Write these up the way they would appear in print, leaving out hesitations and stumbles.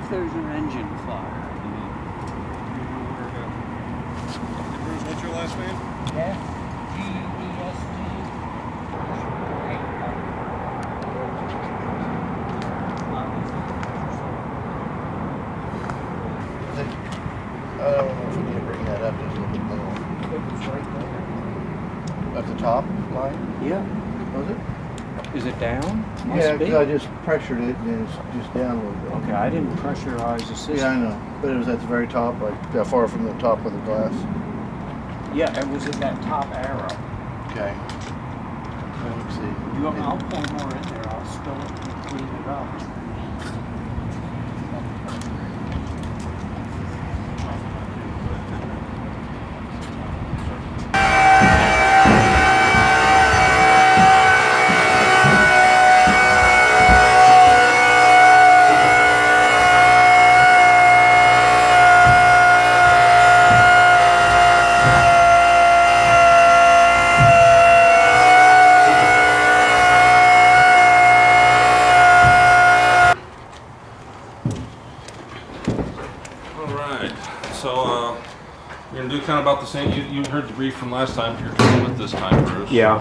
if there's an engine fire. Bruce, what's your last name? Yeah. G-U-E-S-T. I don't know if we need to bring that up just a little bit more. It was right there. At the top line, Yeah. was it? Is it down? Yeah, Must be. because I just pressured it and it's just down a little bit. Okay, I didn't pressurize the system. Yeah, I know. But it was at the very top, like that far from the top of the glass. Yeah, it was at that top arrow. Okay. Let's see. I'll pour more in there. I'll spill it and clean it up. We're going to do kind of about the same. You heard the brief from last time, but you're coming with this time, Bruce. Yeah.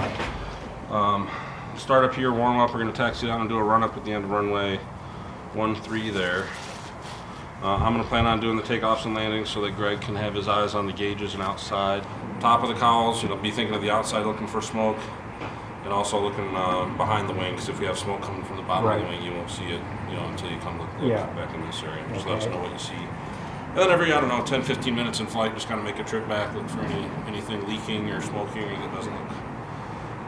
Start up here, warm up. We're going to taxi down and do a run up at the end of runway 13 there. I'm going to plan on doing the takeoffs and landings so that Greg can have his eyes on the gauges and outside. Top of the cowls, be thinking of the outside looking for smoke, and also looking behind the wing, because if we have smoke coming from the bottom of the wing, you won't see it until you come look back in this area. Just let us know what you see. And then every, 10-15 minutes in flight, just kind of make a trip back, look for anything leaking or smoking that doesn't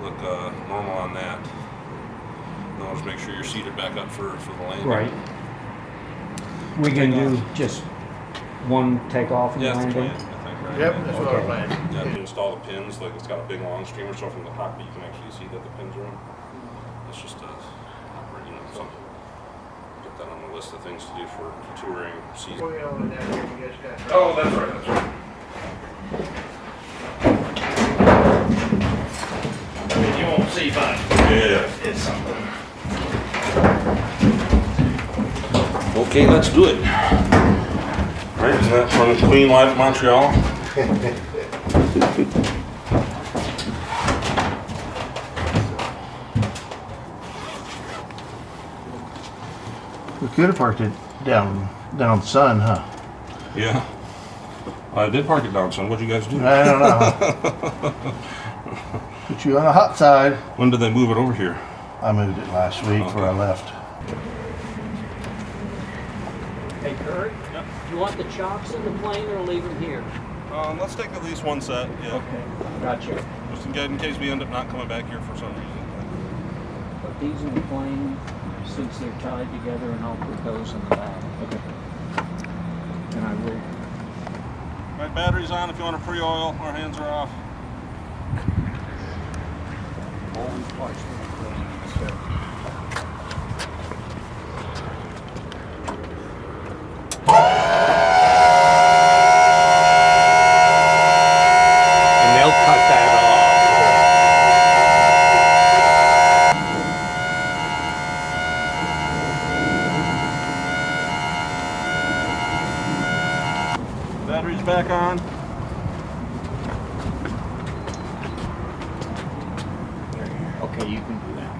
look normal on that. And then just make sure you're seated back up for the landing. Right. We can do just one takeoff and That's the landing? plan, I think, right? Yep, that's what I planned. Yeah, you install the pins, like it's got a big long streamer, so from the cockpit you can actually see that the pins are in. It's just something. Put that on the list of things to do for touring season. Oh, that's right, that's right. You won't see, but Yeah. it's something. Okay, let's do it. Right, isn't that from Queen Live at Montreal? We could have parked it down Sun, huh? Yeah. I did park it down, son. What'd you guys do? I don't know. Put you on the hot side. When did they move it over here? I moved it last week before I left. Hey, Kurt? Yep. Do you want the chocks in the plane or leave them here? Let's take at least one set, yeah. Okay, gotcha. Just in case we end up not coming back here for some reason. Put these in the plane since they're tied together, and I'll put those in the back. Okay. And I will. Right, battery's on if you want to pre-oil. Our hands are off. Always watch the plane. So. And they'll cut that off. Battery's back on. Okay, you can do that.